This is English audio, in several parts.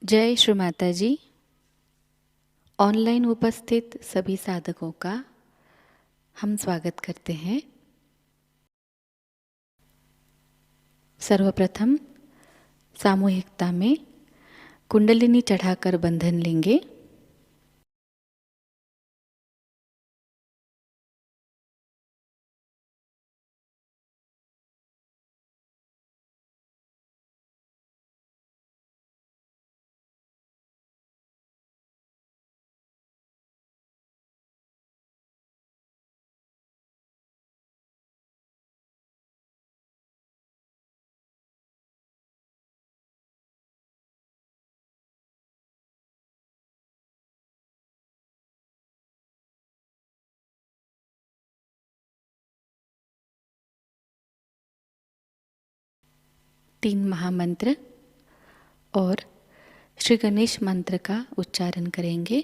जय श्री माता जी। ऑनलाइन उपस्थित सभी साधकों का हम स्वागत करते हैं। सर्वप्रथम सामूहिकता में कुंडलिनी चढ़ाकर बंधन लेंगे। तीन महामंत्र और श्री गणेश मंत्र का उच्चारण करेंगे।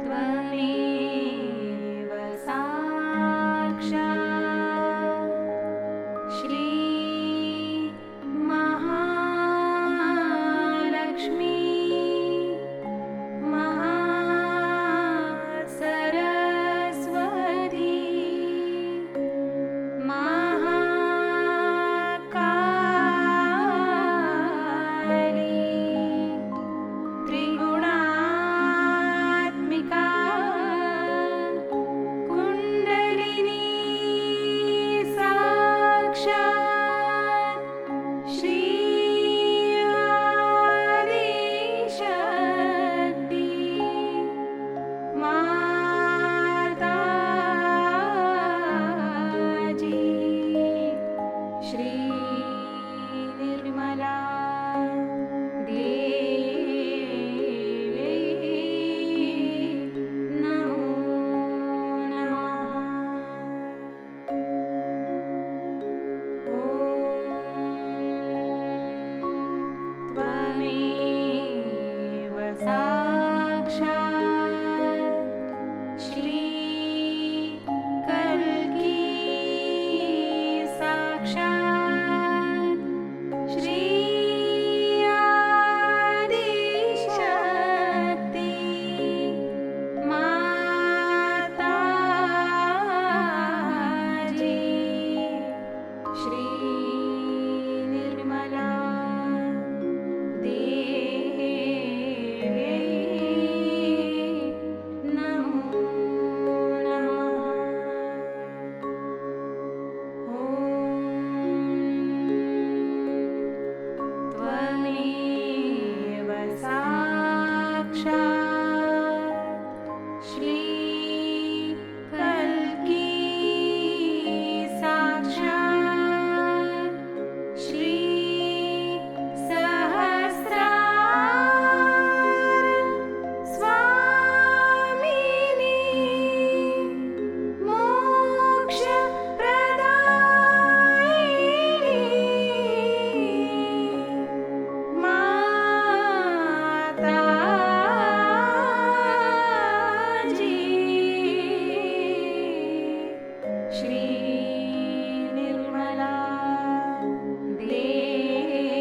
त्वमेव साक्षात् श्री महालक्ष्मी महासरस्वती महाकाली त्रिगुणात्मिका कुण्डलिनी साक्षात् श्री आदिशक्ति माताजी श्री निर्मला देवी नमो नमः। त्वमेव साक्षात् श्री कल्की साक्षात् श्री आदिशक्ति माताजी श्री निर्मला देवी नमो नमः। त्वमेव साक्षात् श्री कल्की साक्षात् श्री सहस्रार स्वामिनी मोक्षप्रदायिनी माताजी श्री निर्मला देवी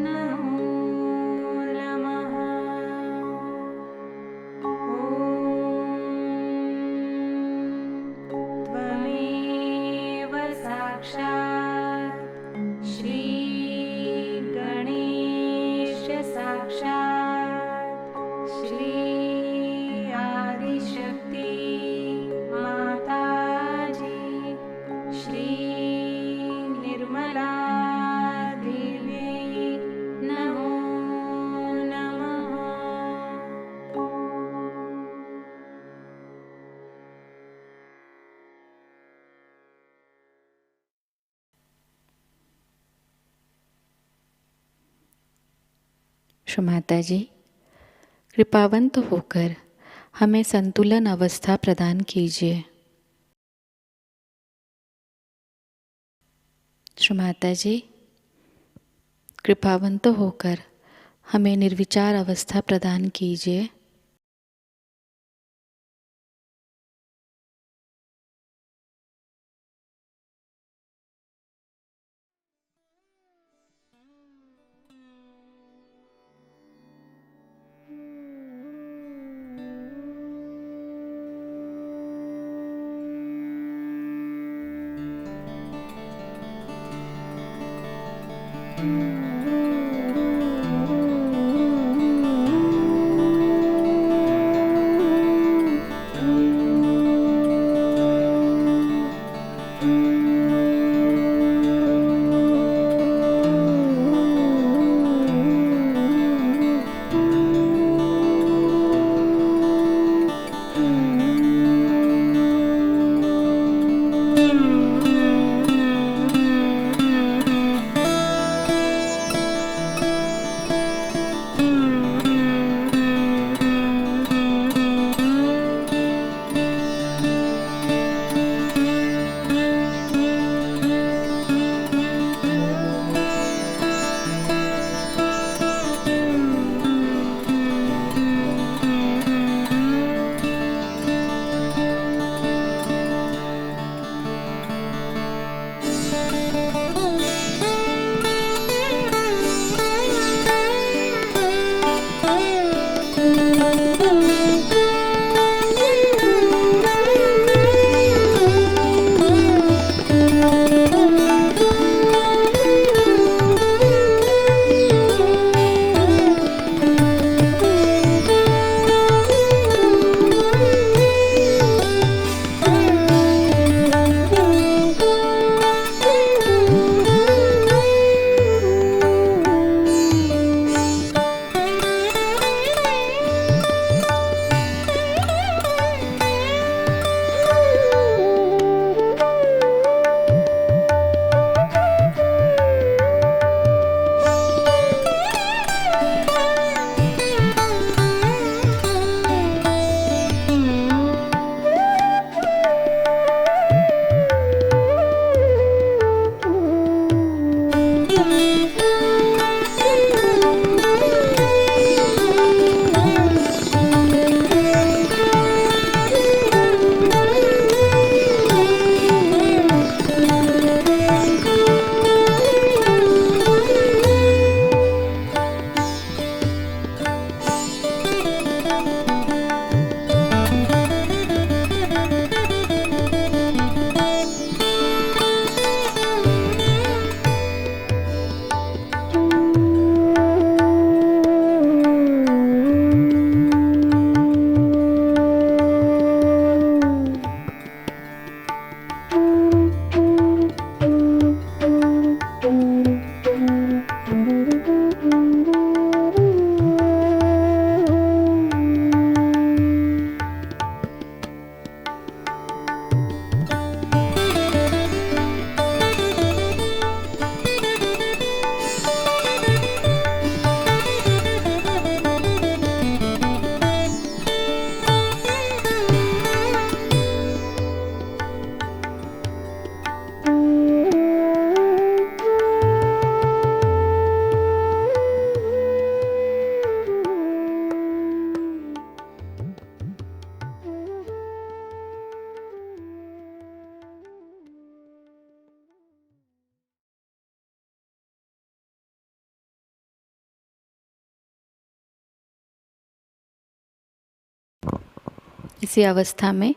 नमो नमः। त्वमेव साक्षात् श्री गणेश साक्षात् श्री आदिशक्ति माताजी श्री निर्मला देवी नमो नमः। श्री माता जी, कृपावंत होकर हमें संतुलन अवस्था प्रदान कीजिए। श्री माता जी, कृपावंत होकर हमें निर्विचार अवस्था प्रदान कीजिए। इसी अवस्था में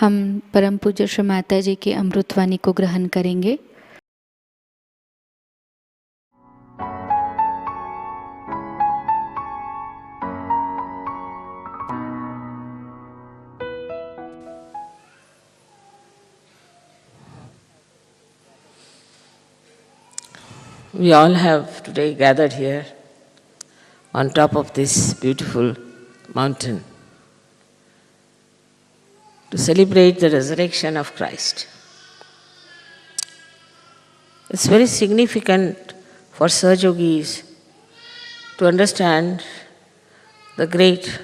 हम परम पूज्य श्री माता जी की अमृतवाणी को ग्रहण करेंगे। We all have today gathered here on top of this beautiful mountain to celebrate the resurrection of Christ. It's very significant for Sahajogis to understand the great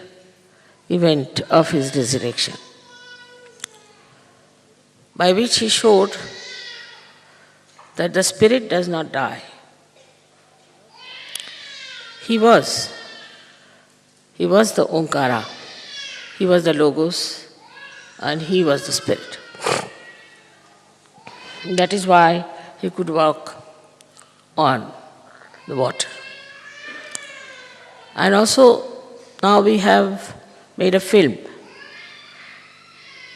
event of his resurrection, by which he showed that the spirit does not die. He was the Omkara, he was the Logos, and he was the Spirit. That is why he could walk on the water. And also, now we have made a film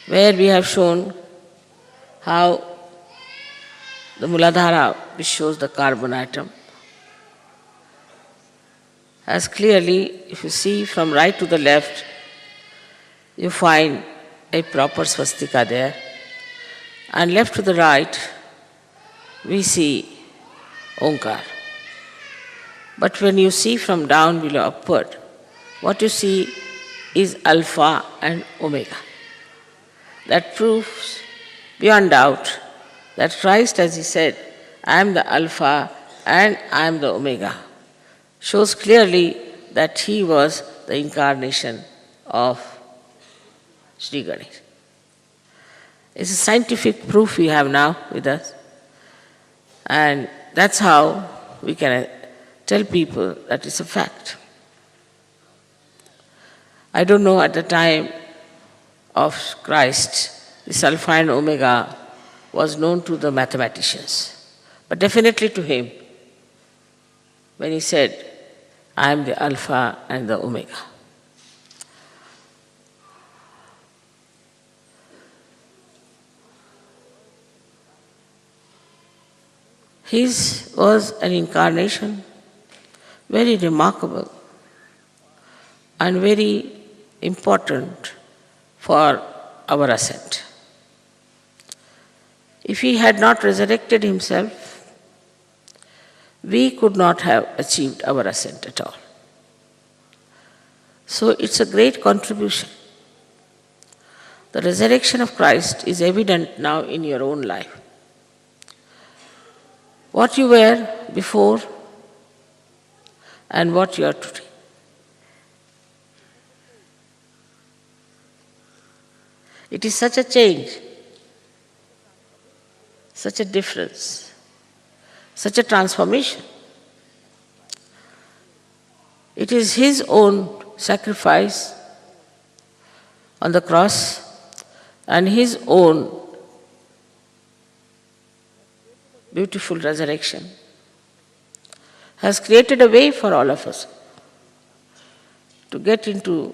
where we have shown how the Muladhara, which shows the carbon atom, as clearly, if you see from right to the left, you find a proper swastika there, and left to the right, we see Omkar. But when you see from down below upward, what you see is Alpha and Omega. That proves beyond doubt that Christ, as he said, I am the Alpha and I am the Omega, shows clearly that he was the incarnation of Sri Ganesh. It's a scientific proof we have now with us, and that's how we can tell people that it's a fact. I don't know at the time of Christ, this Alpha and Omega was known to the mathematicians, but definitely to him, when he said, I am the Alpha and the Omega. His was an incarnation, very remarkable and very important for our ascent. If he had not resurrected himself, we could not have achieved our ascent at all. So it's a great contribution. The resurrection of Christ is evident now in your own life. What you were before and what you are today. It is such a change, such a difference, such a transformation. It is His own sacrifice on the cross and His own beautiful resurrection has created a way for all of us to get into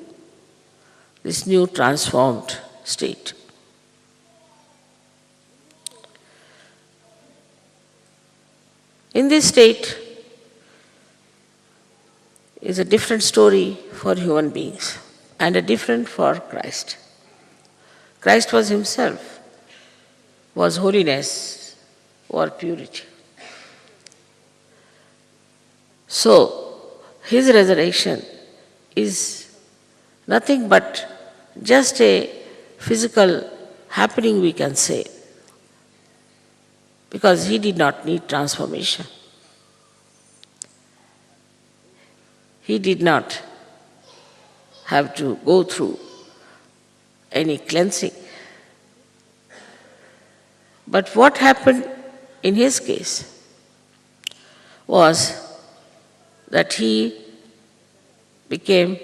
this new transformed state. In this state is a different story for human beings and a different for Christ. Christ was Himself, was holiness or purity. So, His resurrection is nothing but just a physical happening, we can say, because He did not need transformation. He did not have to go through any cleansing. But what happened in His case was that He became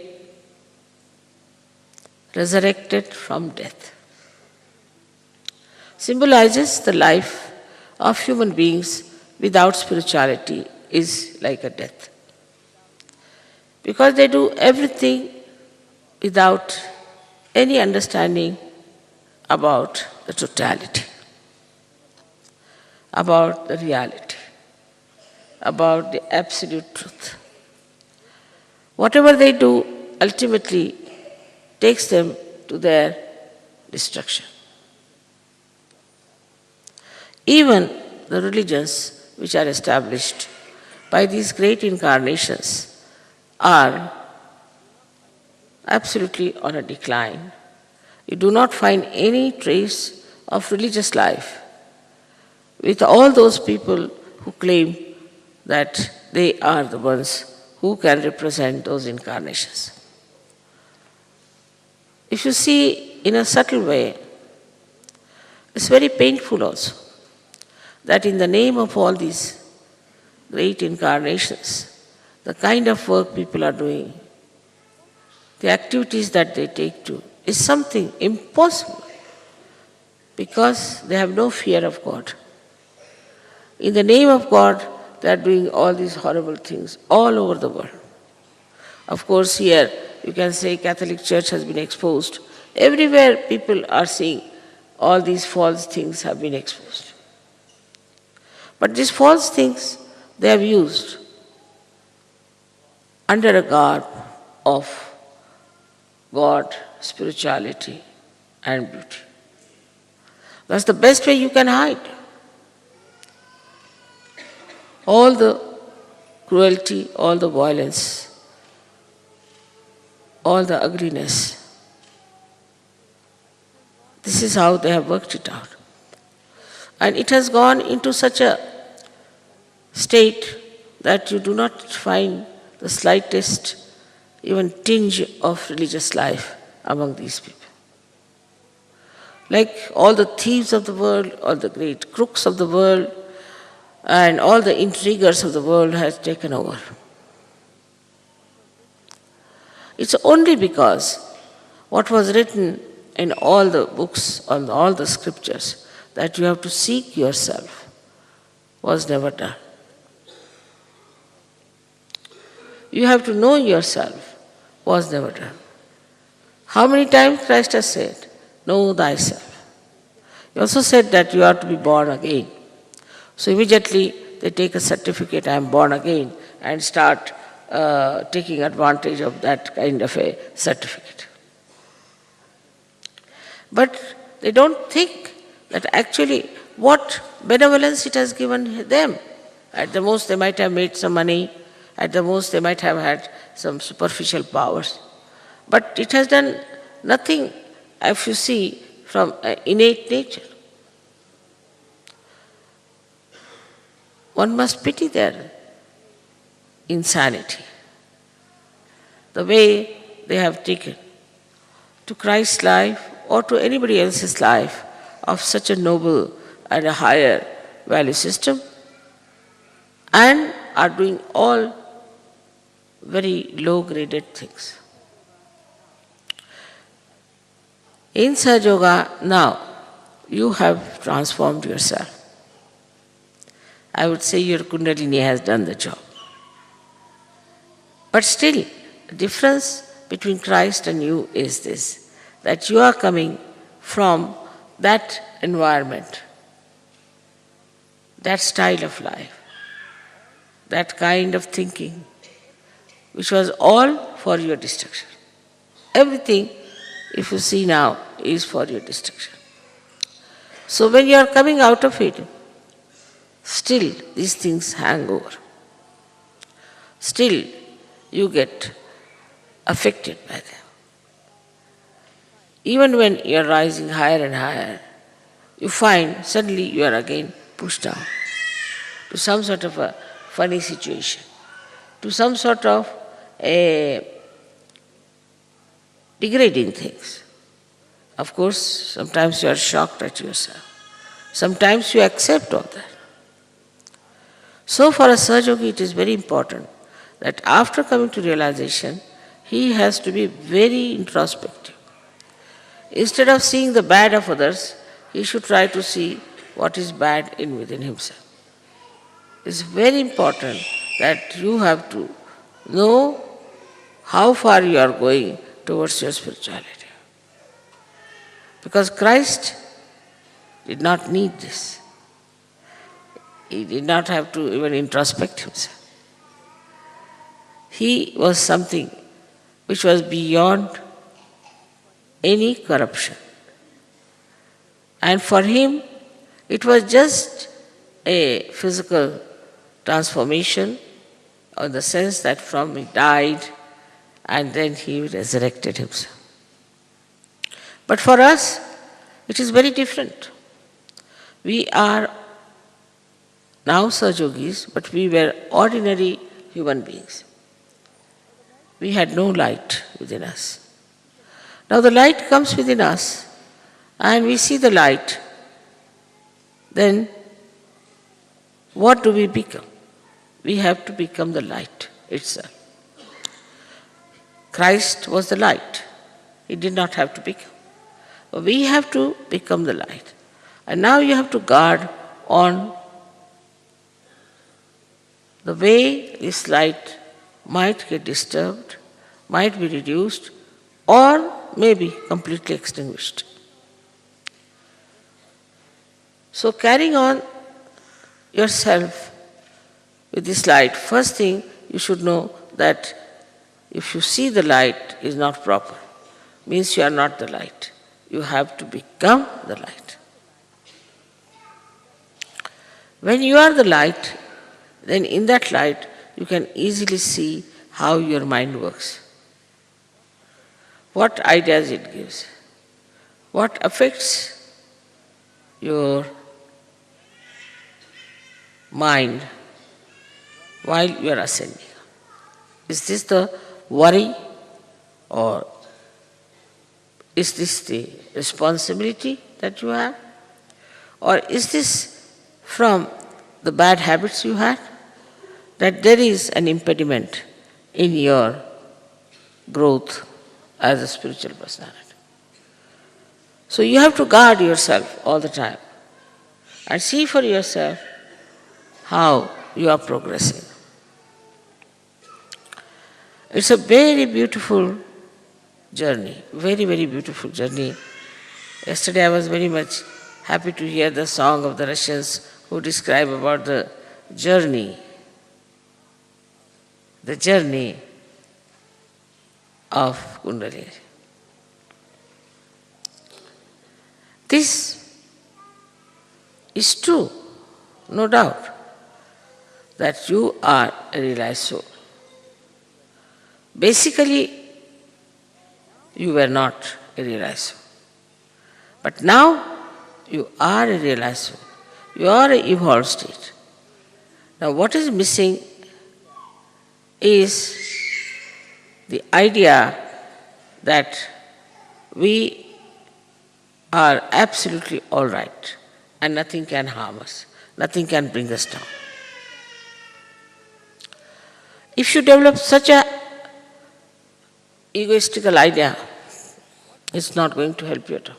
resurrected from death. Symbolizes the life of human beings without spirituality is like a death. Because they do everything without any understanding about the totality, about the reality, about the absolute truth. Whatever they do ultimately takes them to their destruction. Even the religions which are established by these great incarnations are absolutely on a decline. You do not find any trace of religious life with all those people who claim that they are the ones who can represent those incarnations. If you see in a subtle way, it's very painful also that in the name of all these great incarnations, the kind of work people are doing, the activities that they take to, is something impossible because they have no fear of God. In the name of God, they are doing all these horrible things all over the world. Of course, here you can say Catholic Church has been exposed. Everywhere people are seeing all these false things have been exposed. But these false things they have used under a garb of God, spirituality, and beauty. That's the best way you can hide all the cruelty, all the violence, all the ugliness. This is how they have worked it out. And it has gone into such a state that you do not find the slightest even tinge of religious life among these people. Like all the thieves of the world, all the great crooks of the world, and all the intriguers of the world has taken over. It's only because what was written in all the books, on all the scriptures, that you have to seek yourself, was never done. you have to know yourself was never done. How many times Christ has said, know thyself. He also said that you are to be born again. So immediately they take a certificate, I am born again, and start taking advantage of that kind of a certificate. But they don't think that actually what benevolence it has given them. At the most they might have made some money, at the most they might have had some superficial powers. But it has done nothing, if you see, from innate nature. One must pity their insanity, the way they have taken to Christ's life or to anybody else's life of such a noble and a higher value system, and are doing all very low-graded things. In Sahaja Yoga now, you have transformed yourself. I would say your Kundalini has done the job. But still, the difference between Christ and you is this, that you are coming from that environment, that style of life, that kind of thinking, which was all for your destruction. Everything, if you see now, is for your destruction. So when you are coming out of it, still these things hang over. Still you get affected by them. Even when you are rising higher and higher, you find suddenly you are again pushed down to some sort of a funny situation, to some sort of a degrading things. Of course, sometimes you are shocked at yourself. Sometimes you accept all that. So for a Sahaja Yogi, it is very important that after coming to realization, he has to be very introspective. Instead of seeing the bad of others, he should try to see what is bad within himself. It's very important that you have to know how far you are going towards your spirituality. Because Christ did not need this. He did not have to even introspect himself. He was something which was beyond any corruption. And for him, it was just a physical transformation, in the sense that from he died and then he resurrected himself. But for us, it is very different. We are now Sahaja Yogis, but we were ordinary human beings. We had no light within us. Now the light comes within us and we see the light. Then what do we become? We have to become the light itself. Christ was the light. He did not have to become. We have to become the light. And now you have to guard on the way this light might get disturbed, might be reduced, or maybe completely extinguished. So carrying on yourself with this light, first thing you should know that if you see the light is not proper, means you are not the light. You have to become the light. When you are the light, then in that light you can easily see how your mind works, what ideas it gives, what affects your mind while you are ascending. Is this the worry, or is this the responsibility that you have, or is this from the bad habits you had, that there is an impediment in your growth as a spiritual personality? So you have to guard yourself all the time and see for yourself how you are progressing. It's a very beautiful journey, very, very beautiful journey. Yesterday I was very much happy to hear the song of the Russians who describe about the journey of Kundalini. This is true, no doubt, that you are a realized soul. Basically, you were not a realized soul. But now you are a realized soul. You are an evolved state. Now what is missing is the idea that we are absolutely all right and nothing can harm us, nothing can bring us down. If you develop such a egoistical idea, it's not going to help you at all.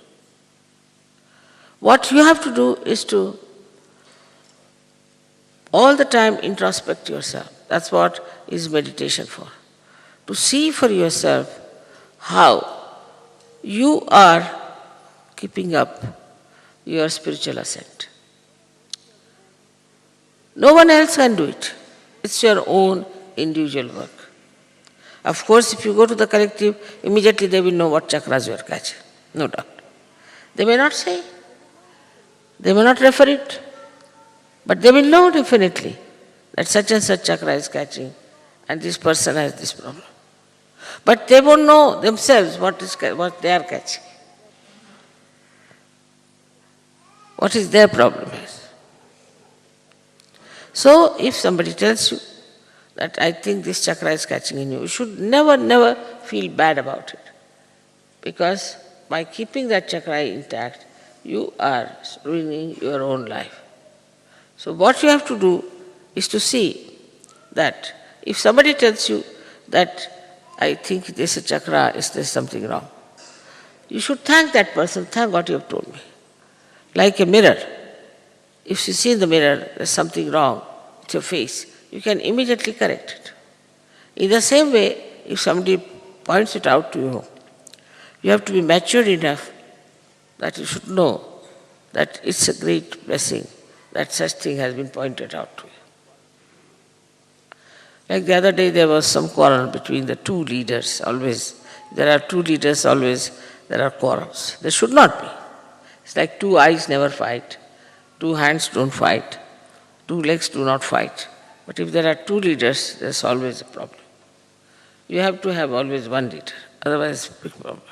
What you have to do is to all the time introspect yourself. That's what is meditation for. To see for yourself how you are keeping up your spiritual ascent. No one else can do it. It's your own individual work. Of course, if you go to the collective, immediately they will know what chakras you are catching. No doubt. They may not say, they may not refer it, but they will know definitely that such and such chakra is catching and this person has this problem. But they won't know themselves what they are catching. What is their problem is. So if somebody tells you that I think this chakra is catching in you, you should never feel bad about it. Because by keeping that chakra intact, you are ruining your own life. So what you have to do is to see that if somebody tells you that I think this chakra, is there something wrong, you should thank that person, thank what you have told me. Like a mirror. If you see in the mirror there's something wrong with your face, you can immediately correct it. In the same way, if somebody points it out to you, you have to be mature enough that you should know that it's a great blessing that such thing has been pointed out to you. Like the other day there was some quarrel between the two leaders. Always, there are two leaders, always there are quarrels. There should not be. It's like two eyes never fight, two hands don't fight, two legs do not fight. But if there are two leaders, there's always a problem. You have to have always one leader, otherwise big problem.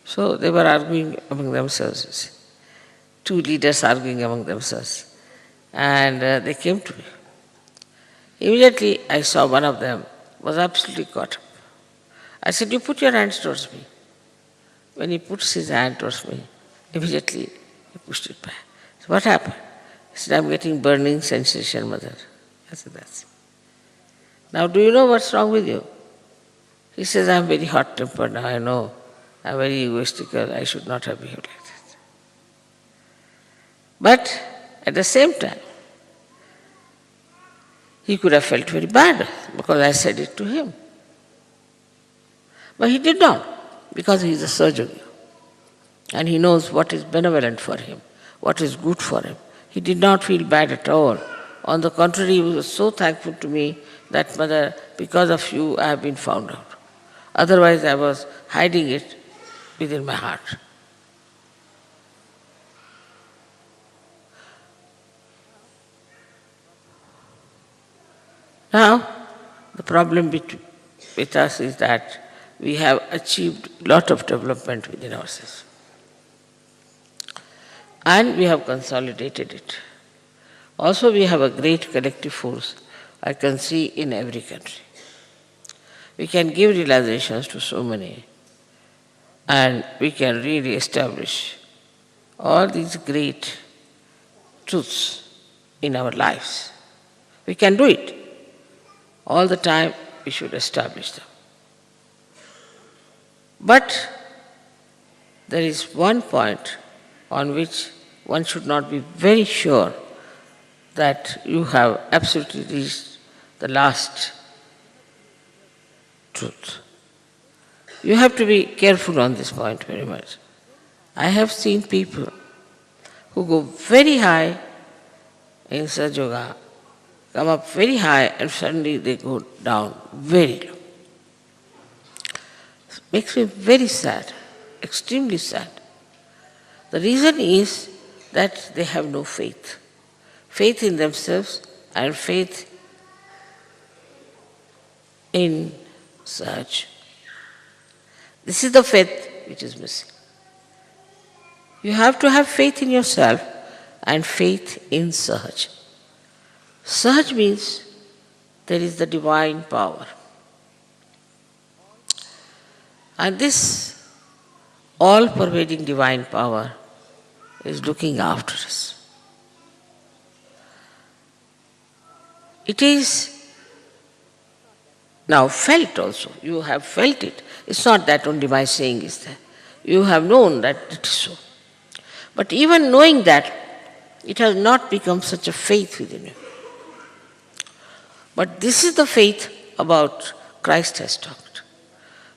So they were arguing among themselves, you see. Two leaders arguing among themselves. And they came to me. Immediately I saw one of them was absolutely caught up. I said, you put your hands towards me. When he puts his hand towards me, immediately he pushed it back. So what happened? He said, I'm getting burning sensation, mother. I said, that's it. Now do you know what's wrong with you? He says, I'm very hot-tempered now, I know. I'm very egoistical, I should not have behaved like that. But at the same time, he could have felt very bad because I said it to him. But he did not, because he is a surgeon. And he knows what is benevolent for him, what is good for him. He did not feel bad at all. On the contrary, he was so thankful to me that, mother, because of you, I have been found out. Otherwise, I was hiding it within my heart. Now, the problem with us is that we have achieved a lot of development within ourselves. And we have consolidated it. Also, we have a great collective force I can see in every country. We can give realizations to so many, and we can really establish all these great truths in our lives. We can do it. All the time we should establish them. But there is one point on which one should not be very sure that you have absolutely reached the last truth. You have to be careful on this point very much. I have seen people who go very high in Sahaja Yoga, come up very high and suddenly they go down very low. It makes me very sad, extremely sad. The reason is that they have no faith. Faith in themselves and faith in Sahaj. This is the faith which is missing. You have to have faith in yourself and faith in Sahaj. Sahaj means there is the divine power. And this all-pervading divine power is looking after us. It is now felt also. You have felt it. It's not that only my saying is there. You have known that it is so. But even knowing that, it has not become such a faith within you. But this is the faith about Christ has talked.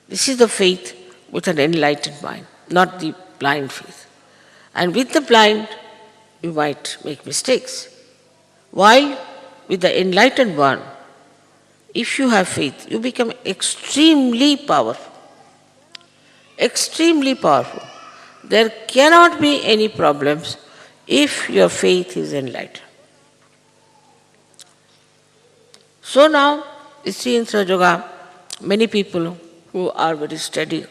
This is the faith with an enlightened mind, not the blind faith. And with the blind, you might make mistakes. While with the enlightened one, if you have faith, you become extremely powerful. Extremely powerful. There cannot be any problems if your faith is enlightened. So now, you see in Sahaja Yoga, many people who are very steady,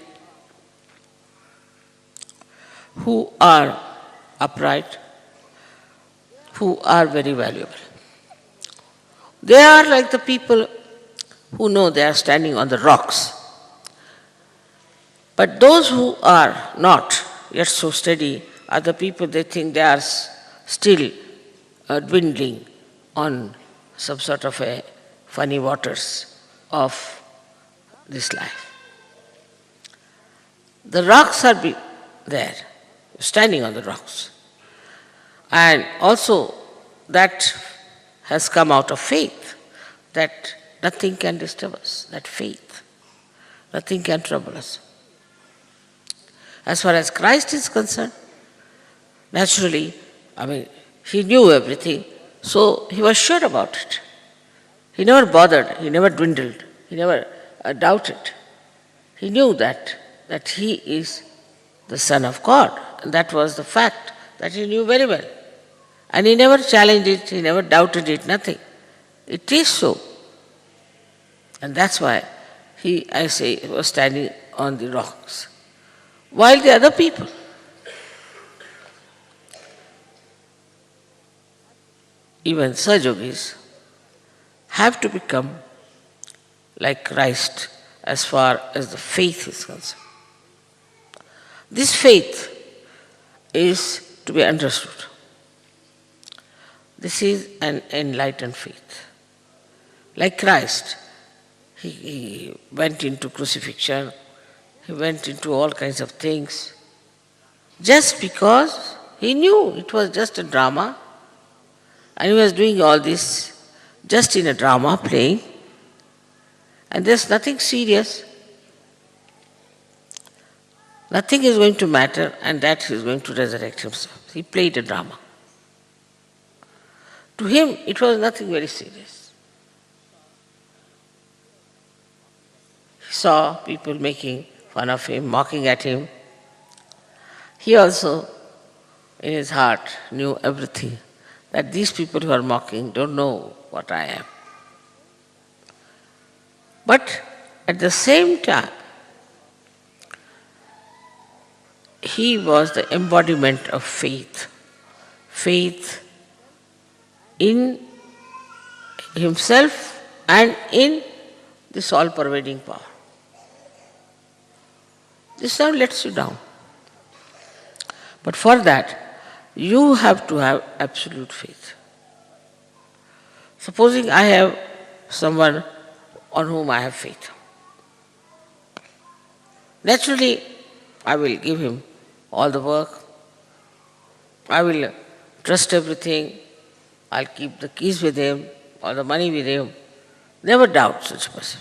who are upright, who are very valuable. They are like the people who know they are standing on the rocks. But those who are not yet so steady are the people they think they are still dwindling on some sort of a funny waters of this life. The rocks are there, standing on the rocks. And also that has come out of faith, that nothing can disturb us, that faith. Nothing can trouble us. As far as Christ is concerned, naturally, he knew everything, so he was sure about it. He never bothered, he never dwindled, he never doubted. He knew that he is the Son of God, and that was the fact that he knew very well. And he never challenged it, he never doubted it, nothing. It is so. And that's why he was standing on the rocks. While the other people, even Sahajogis, have to become like Christ as far as the faith is concerned. This faith is to be understood. This is an enlightened faith. Like Christ, he went into crucifixion, he went into all kinds of things, just because he knew it was just a drama, and he was doing all this just in a drama, playing, and there's nothing serious. Nothing is going to matter, and that he is going to resurrect himself. He played a drama. To him, it was nothing very serious. He saw people making fun of him, mocking at him. He also, in his heart, knew everything, that these people who are mocking don't know what I am. But at the same time, he was the embodiment of faith. Faith in himself and in this all-pervading power. This now lets you down. But for that, you have to have absolute faith. Supposing I have someone on whom I have faith. Naturally, I will give him all the work. I will trust everything. I'll keep the keys with him or the money with him. Never doubt such a person.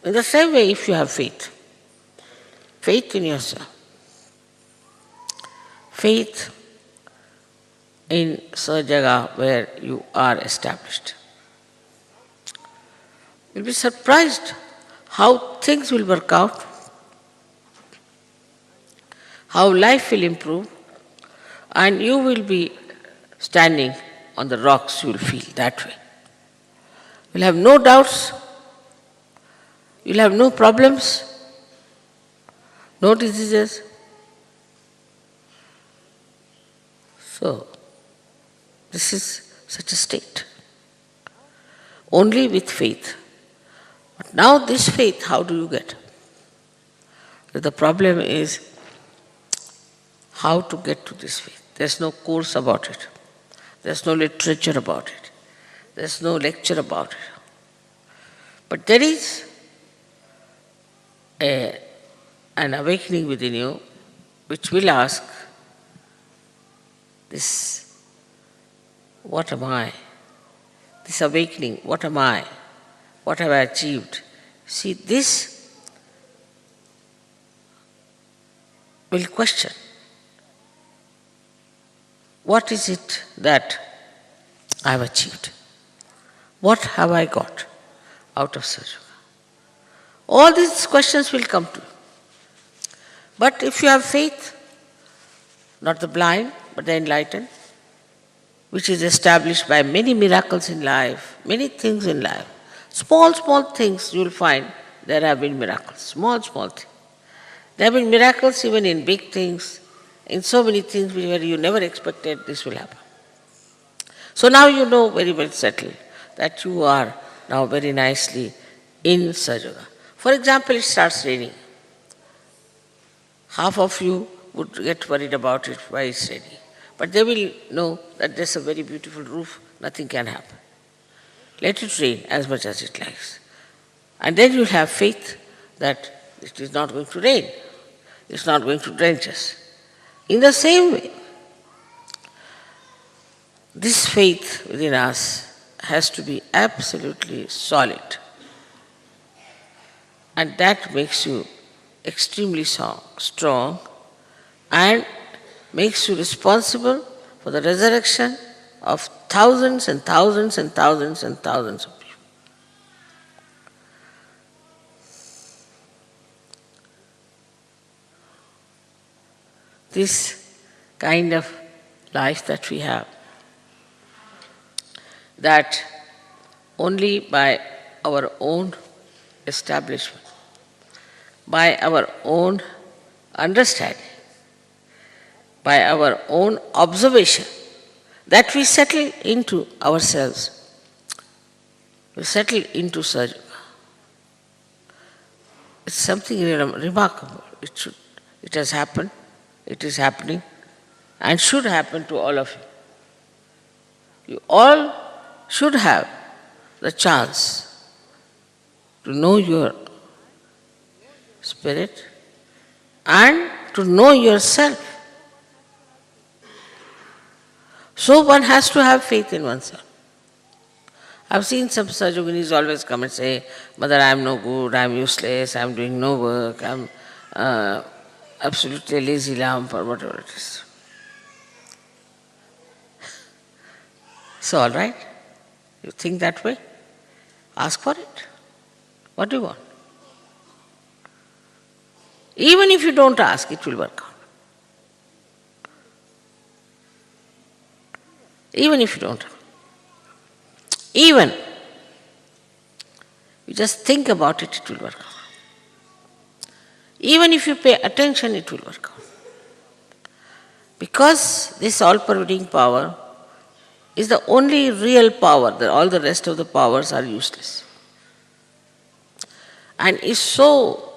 In the same way, if you have faith in yourself, faith in Sajaga where you are established, you'll be surprised how things will work out, how life will improve, and you will be standing on the rocks, you will feel that way. You'll have no doubts, you'll have no problems, no diseases. So, this is such a state. Only with faith. But now this faith, how do you get? The problem is how to get to this faith. There's no course about it. There's no literature about it. There's no lecture about it. But there is an awakening within you which will ask this, what am I? This awakening, what am I? What have I achieved? See, this will question. What is it that I have achieved? What have I got out of Sahaja? All these questions will come to you. But if you have faith, not the blind, but the enlightened, which is established by many miracles in life, many things in life, small things you will find there have been miracles, small things. There have been miracles even in big things, in so many things where you never expected this will happen. So now you know very well settled that you are now very nicely in Sahaja. For example, it starts raining. Half of you would get worried about it, why it's raining. But they will know that there's a very beautiful roof, nothing can happen. Let it rain as much as it likes. And then you'll have faith that it is not going to rain, it's not going to drench us. In the same way, this faith within us has to be absolutely solid. And that makes you extremely strong and makes you responsible for the resurrection of thousands and thousands and thousands and thousands of people. This kind of life that we have, that only by our own establishment, by our own understanding, by our own observation, that we settle into ourselves, we settle into Sahaja. It's something remarkable. It has happened, it is happening, and should happen to all of you. You all should have the chance to know your spirit and to know yourself. So one has to have faith in oneself. I've seen some Sahajoginis always come and say, Mother, I am no good, I am useless, I am doing no work, I am absolutely lazy lamp or whatever it is. So all right, you think that way? Ask for it. What do you want? Even if you don't ask, it will work out. Even if you don't. Even you just think about it, it will work out. Even if you pay attention, it will work out. Because this all-pervading power is the only real power, all the rest of the powers are useless. And is so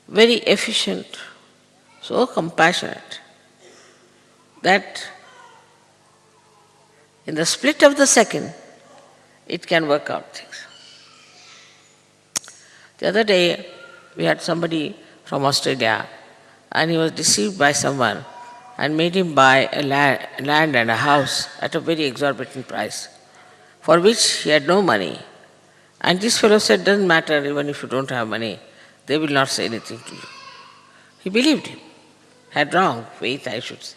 very efficient, so compassionate, that in the split of the second, it can work out things. The other day, we had somebody from Australia, and he was deceived by someone and made him buy a land and a house at a very exorbitant price, for which he had no money. And this fellow said, doesn't matter, even if you don't have money, they will not say anything to you. He believed him. Had wrong faith, I should say.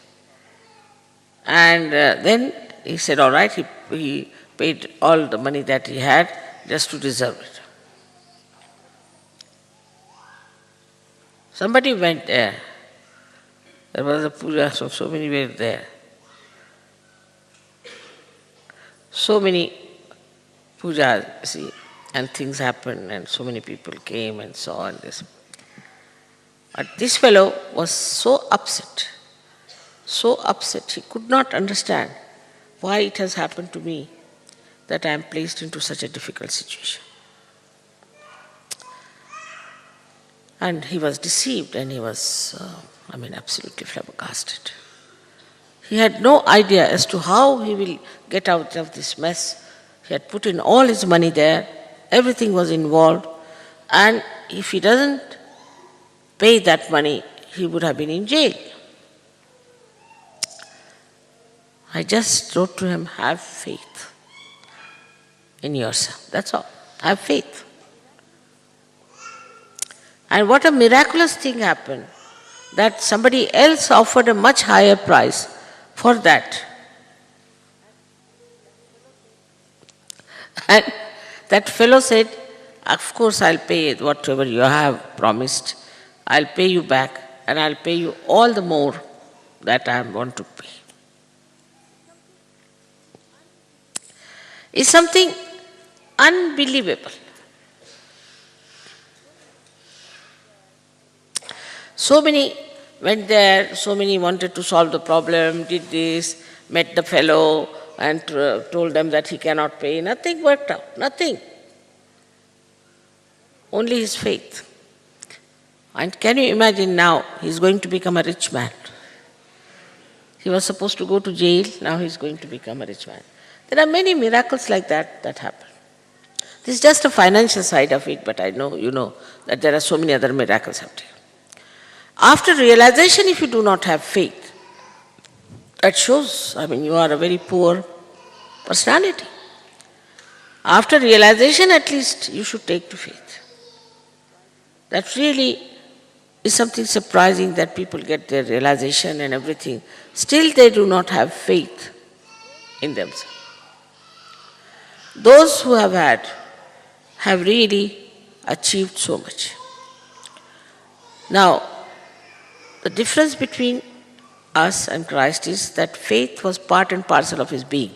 And then he said, all right, he paid all the money that he had just to deserve it. Somebody went there. There was a puja, so many were there. So many pujas, see, and things happened, and so many people came and saw and this. But this fellow was so upset, he could not understand why it has happened to me that I am placed into such a difficult situation. And he was deceived and he was, absolutely flabbergasted. He had no idea as to how he will get out of this mess. He had put in all his money there, everything was involved, and if he doesn't pay that money, he would have been in jail. I just wrote to him, have faith in yourself. That's all. Have faith. And what a miraculous thing happened, that somebody else offered a much higher price for that. And that fellow said, of course I'll pay whatever you have promised. I'll pay you back, and I'll pay you all the more that I want to pay. It's something unbelievable. So many went there, so many wanted to solve the problem, did this, met the fellow and told them that he cannot pay. Nothing worked out, nothing. Only his faith. And can you imagine now, he's going to become a rich man. He was supposed to go to jail, now he's going to become a rich man. There are many miracles like that happen. This is just a financial side of it, but I know you know that there are so many other miracles happening. After realization, if you do not have faith, that shows, you are a very poor personality. After realization, at least you should take to faith. That really is something surprising, that people get their realization and everything. Still they do not have faith in themselves. Those who have had have really achieved so much. Now, the difference between us and Christ is that faith was part and parcel of his being.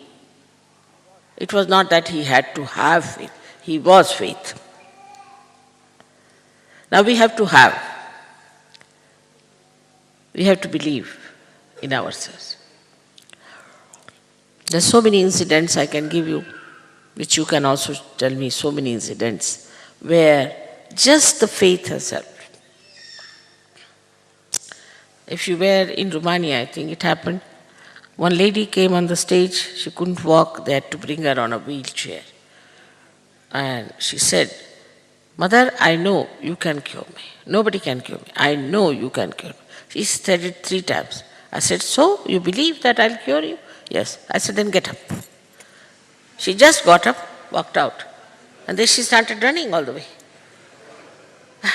It was not that he had to have faith, he was faith. Now we have to have. We have to believe in ourselves. There are so many incidents I can give you, which you can also tell me, so many incidents where just the faith has helped. If you were in Romania, I think it happened, one lady came on the stage, she couldn't walk, they had to bring her on a wheelchair. And she said, Mother, I know you can cure me. Nobody can cure me. I know you can cure me. She said it 3 times. I said, so you believe that I'll cure you? Yes. I said, then get up. She just got up, walked out. And then she started running all the way.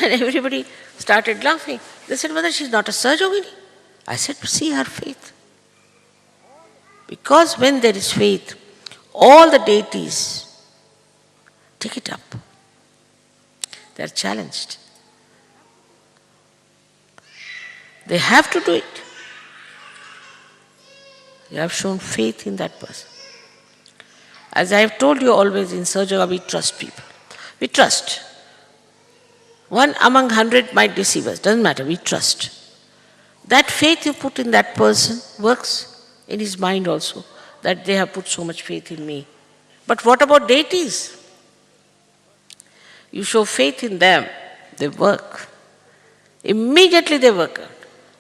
And everybody started laughing. They said, Mother, she's not a Sahajogini. I said, see her faith. Because when there is faith, all the deities take it up. They are challenged. They have to do it. You have shown faith in that person. As I have told you always, in Sahaja Yoga, we trust people. We trust. 1 among 100 might deceive us. Doesn't matter, we trust. That faith you put in that person works in his mind also, that they have put so much faith in me. But what about deities? You show faith in them, they work. Immediately they work out.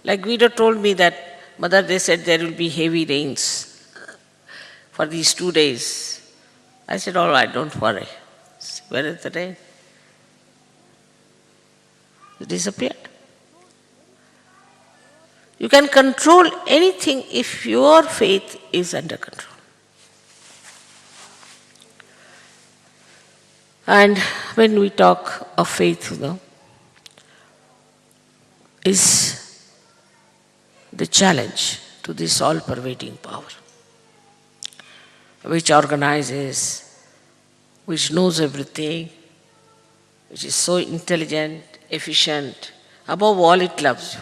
Like Guido told me that, Mother, they said there will be heavy rains for these 2 days. I said, all right, don't worry. Where is the rain? It disappeared. You can control anything if your faith is under control. And when we talk of faith, is the challenge to this all-pervading power, which organizes, which knows everything, which is so intelligent, efficient. Above all, it loves you.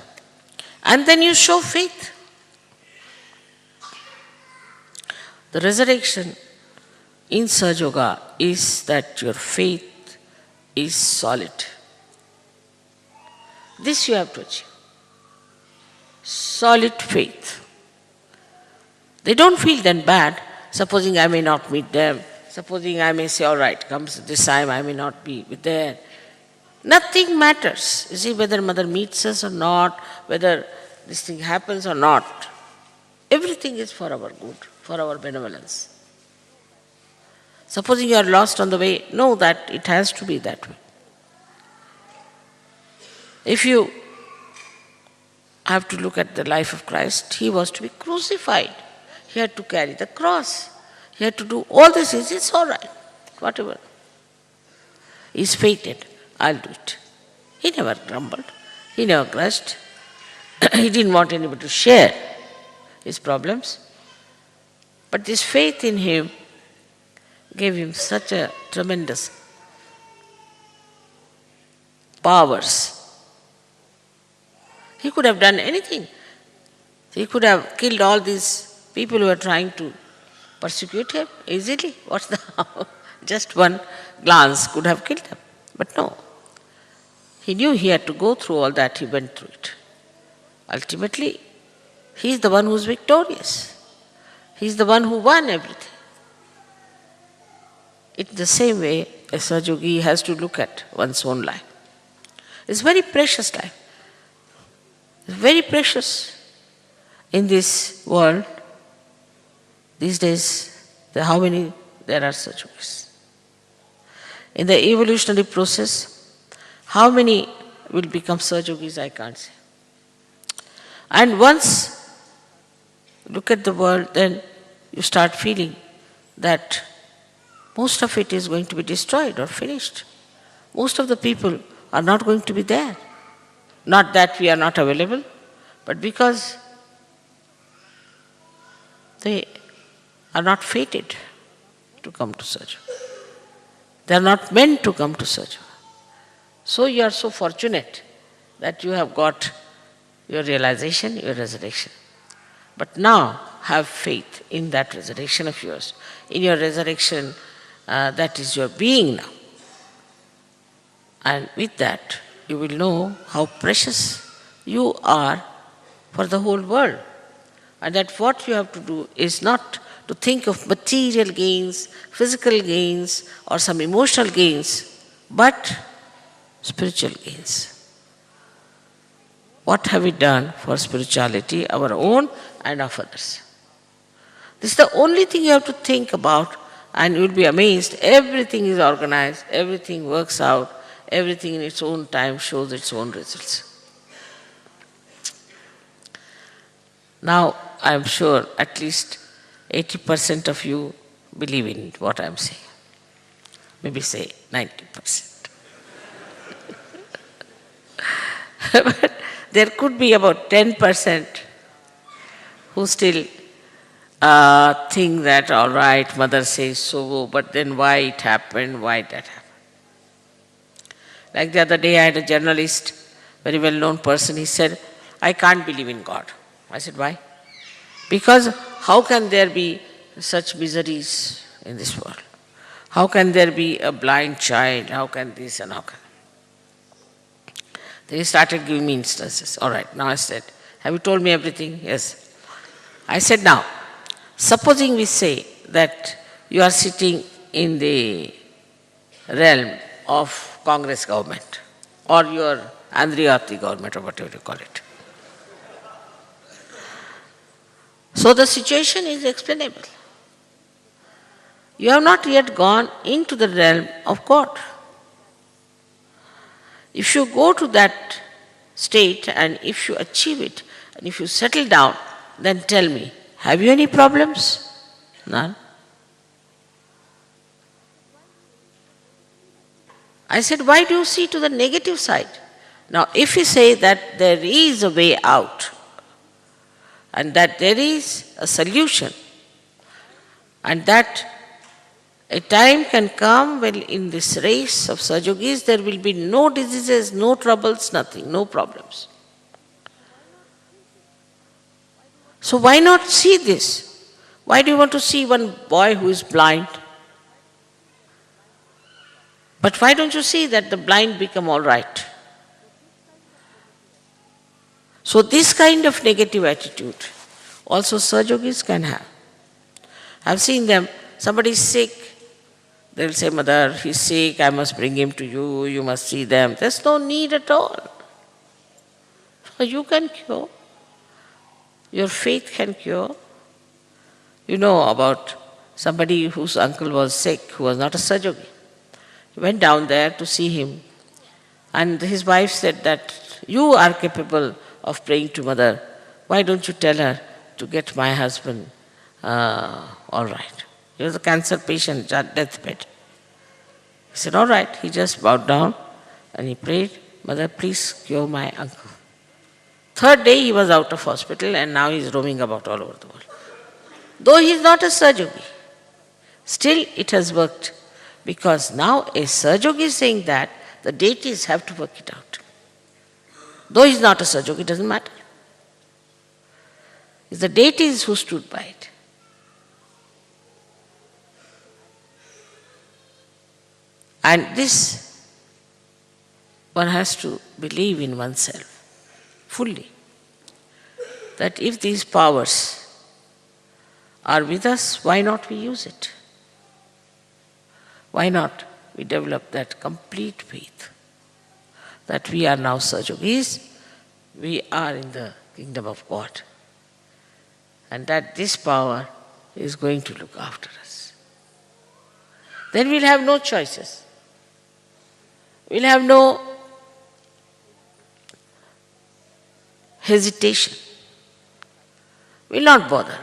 And then you show faith. The resurrection in Sahaja Yoga is that your faith is solid. This you have to achieve. Solid faith. They don't feel then bad, supposing I may not meet them, supposing I may say, all right, comes this time I may not be there. Nothing matters. You see, whether mother meets us or not, whether this thing happens or not, everything is for our good, for our benevolence. Supposing you are lost on the way, know that it has to be that way. If you have to look at the life of Christ, he was to be crucified. He had to carry the cross. He had to do all these things. It's all right, whatever. He's fated. I'll do it. He never grumbled. He never grudged. He didn't want anybody to share his problems. But this faith in him gave him such a tremendous powers. He could have done anything. He could have killed all these people who were trying to persecute him easily. What's the harm? Just one glance could have killed them. But no. He knew he had to go through all that. He went through it. Ultimately, he is the one who is victorious. He is the one who won everything. In the same way, a Sahaja Yogi has to look at one's own life. It's very precious life. It's very precious in this world. These days, how many there are Sahaja Yogis? In the evolutionary process, how many will become Sahaja Yogis, I can't say. And once you look at the world, then you start feeling that most of it is going to be destroyed or finished. Most of the people are not going to be there. Not that we are not available, but because they are not fated to come to Sahaja. They are not meant to come to Sahaja. So you are so fortunate that you have got your realization, your resurrection. But now have faith in that resurrection of yours, in your resurrection that is your being now. And with that, you will know how precious you are for the whole world. And that what you have to do is not to think of material gains, physical gains, or some emotional gains, but spiritual gains. What have we done for spirituality, our own and of others? This is the only thing you have to think about, and you will be amazed. Everything is organized, everything works out, everything in its own time shows its own results. Now, I am sure at least 80% of you believe in what I am saying. Maybe say 90%. But there could be about 10% who still think that, all right, mother says so, but then why it happened, why that happened. Like the other day, I had a journalist, very well-known person, he said, I can't believe in God. I said, why? Because how can there be such miseries in this world? How can there be a blind child? How can this and how can... Then he started giving me instances. All right, now I said, have you told me everything? Yes. I said, now, supposing we say that you are sitting in the realm of Congress government or your Andriyati government or whatever you call it. So the situation is explainable. You have not yet gone into the realm of God. If you go to that state and if you achieve it and if you settle down, then tell me, have you any problems? None. I said, why do you see to the negative side? Now, if you say that there is a way out and that there is a solution and that a time can come when in this race of Sahaja Yogis there will be no diseases, no troubles, nothing, no problems. So why not see this? Why do you want to see one boy who is blind? But why don't you see that the blind become all right? So this kind of negative attitude also Sahaja Yogis can have. I've seen them, somebody is sick, they'll say, Mother, he's sick, I must bring him to you, you must see them. There's no need at all. You can cure. Your faith can cure. You know about somebody whose uncle was sick, who was not a Sahaja Yogi. He went down there to see him. And his wife said that you are capable of praying to Mother. Why don't you tell her to get my husband all right? He was a cancer patient at deathbed. He said, all right. He just bowed down and he prayed, Mother, please cure my uncle. Third day he was out of hospital and now he is roaming about all over the world. Though he is not a Sahaja Yogi, still it has worked. Because now a Sahaja Yogi is saying that the deities have to work it out. Though he is not a Sahaja Yogi, it doesn't matter. It's the deities who stood by it. And this, one has to believe in oneself fully, that if these powers are with us, why not we use it? Why not we develop that complete faith that we are now Sahaja Yogis, we are in the kingdom of God, and that this power is going to look after us. Then we'll have no choices. We'll have no hesitation. We'll not bother.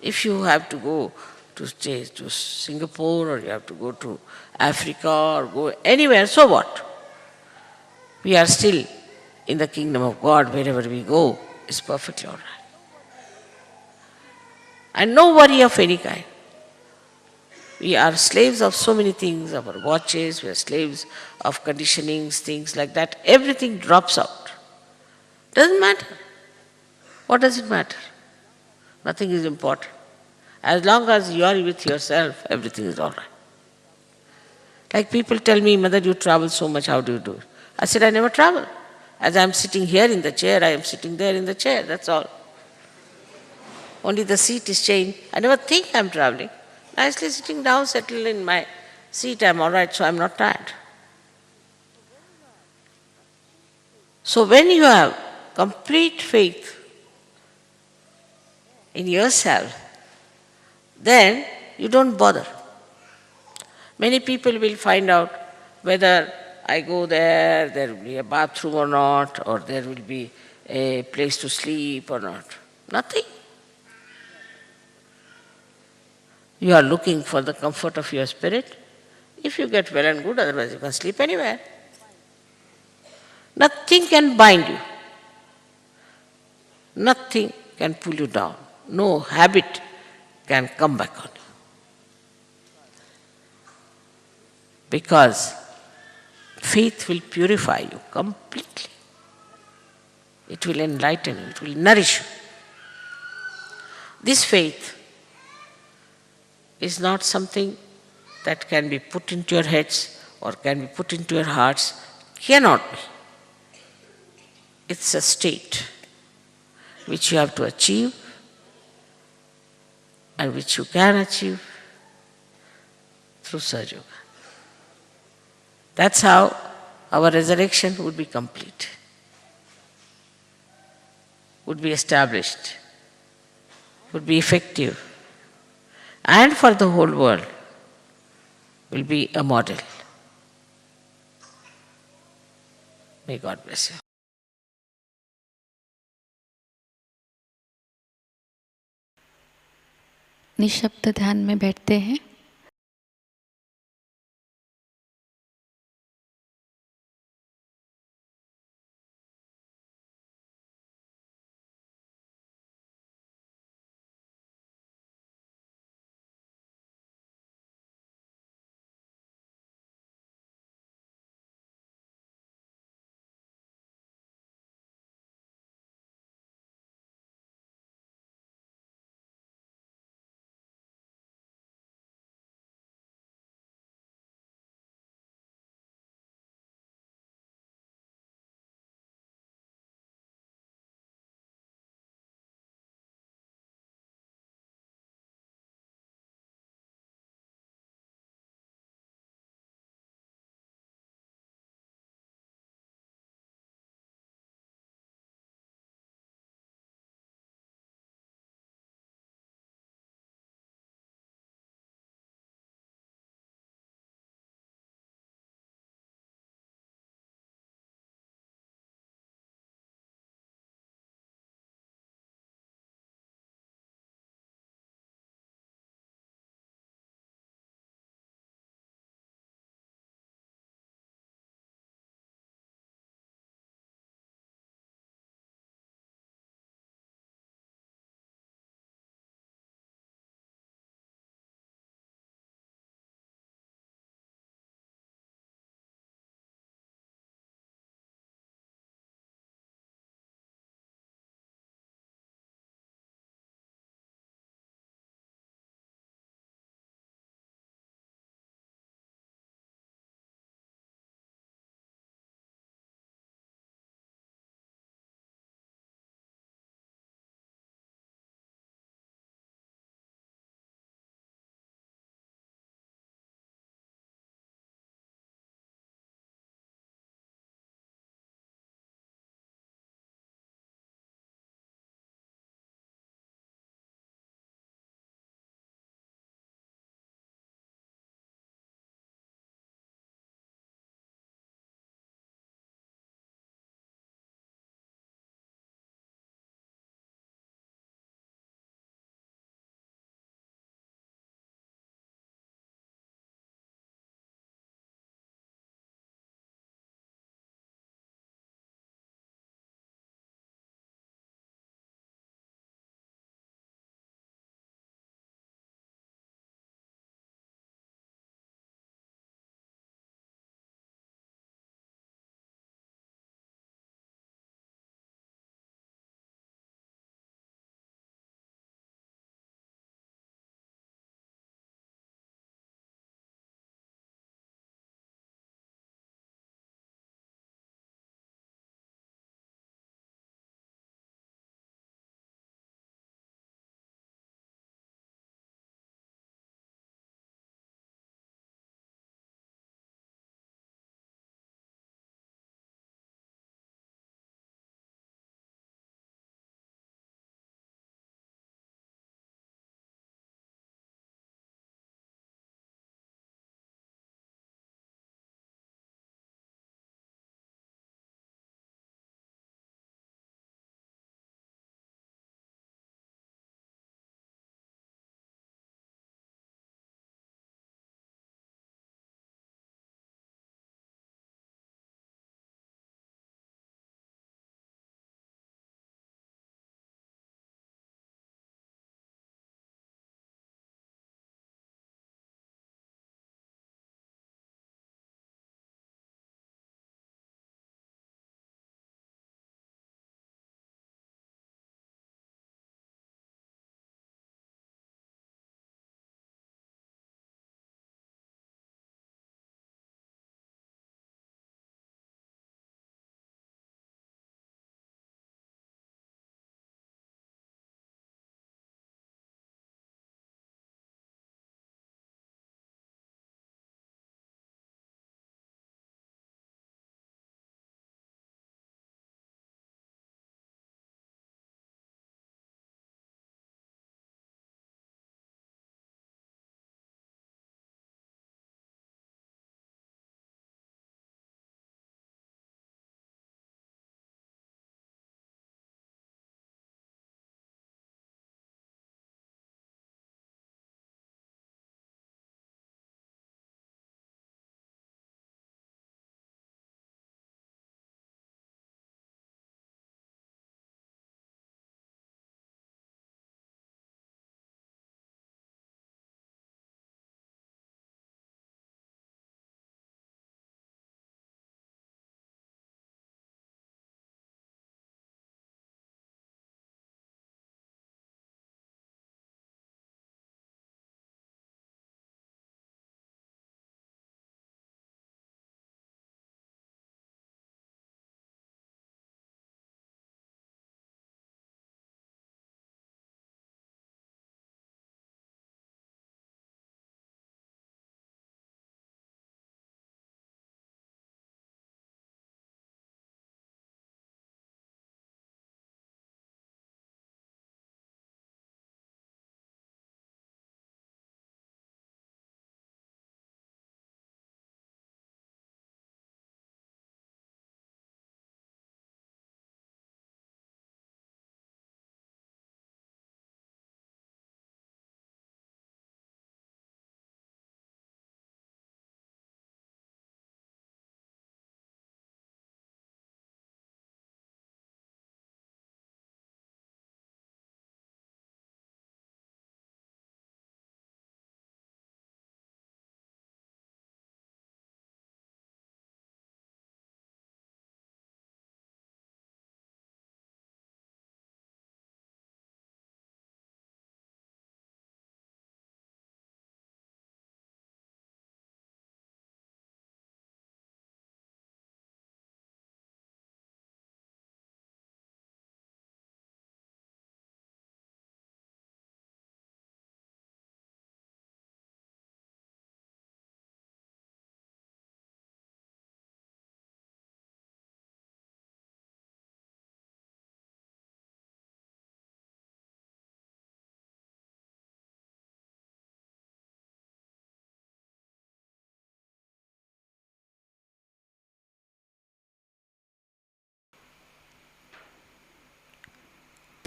If you have to go to stay to Singapore or you have to go to Africa or go anywhere, so what? We are still in the kingdom of God. Wherever we go is perfectly all right. And no worry of any kind. We are slaves of so many things, of our watches, we are slaves of conditionings, things like that. Everything drops out. Doesn't matter. What does it matter? Nothing is important. As long as you are with yourself, everything is all right. Like people tell me, Mother, you travel so much, how do you do it? I said, I never travel. As I am sitting here in the chair, I am sitting there in the chair, that's all. Only the seat is changed. I never think I am traveling. Nicely sitting down, settled in my seat, I am all right, so I am not tired. So when you have complete faith in yourself, then you don't bother. Many people will find out whether I go there, there will be a bathroom or not, or there will be a place to sleep or not. Nothing. You are looking for the comfort of your spirit. If you get well and good, otherwise you can sleep anywhere. Nothing can bind you. Nothing can pull you down. No habit can come back on you. Because faith will purify you completely. It will enlighten you, it will nourish you. This faith is not something that can be put into your heads or can be put into your hearts. Cannot be. It's a state which you have to achieve and which you can achieve through Sahaja Yoga. That's how our resurrection would be complete, would be established, would be effective, and for the whole world will be a model. May God bless you. निःशब्द ध्यान में बैठते हैं।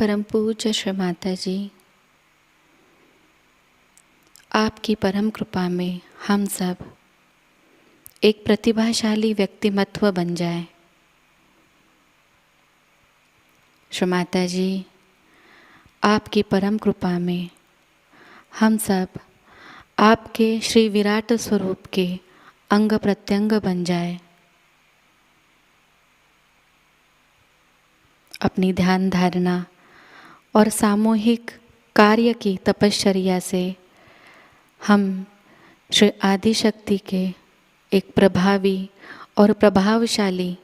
परम पूज्य श्री माता जी, आपकी परम कृपा में हम सब एक प्रतिभाशाली व्यक्तिमत्व बन जाए। श्री माता जी, आपकी परम कृपा में हम सब आपके श्री विराट स्वरूप के अंग प्रत्यंग बन जाए। अपनी ध्यान धारणा और सामूहिक कार्य की तपश्चर्या से हम श्री आदिशक्ति के एक प्रभावी और प्रभावशाली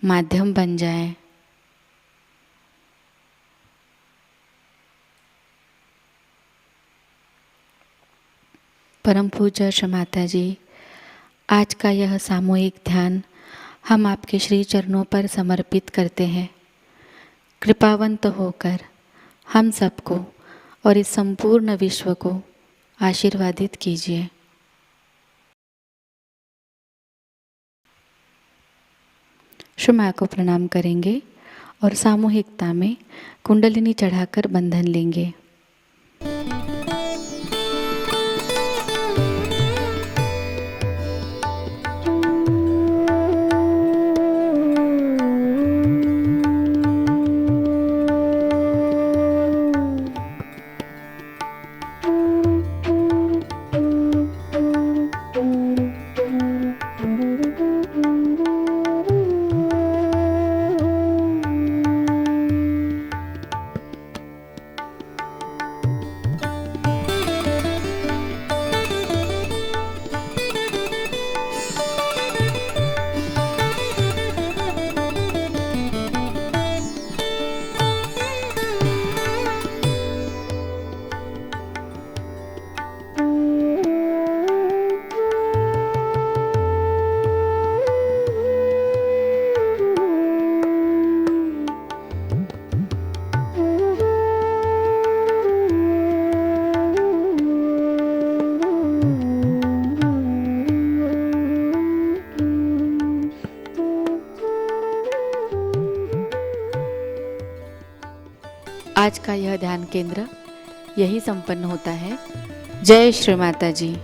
माध्यम बन जाएं। परम पूज्य श्री माता जी, आज का यह सामूहिक ध्यान हम आपके श्री चरणों पर समर्पित करते हैं। कृपावंत होकर हम सबको और इस संपूर्ण विश्व को आशीर्वादित कीजिए। श्री माँ को प्रणाम करेंगे और सामूहिकता में कुंडलिनी चढ़ाकर बंधन लेंगे। आज का यह ध्यान केंद्र यही संपन्न होता है। जय श्री माता जी।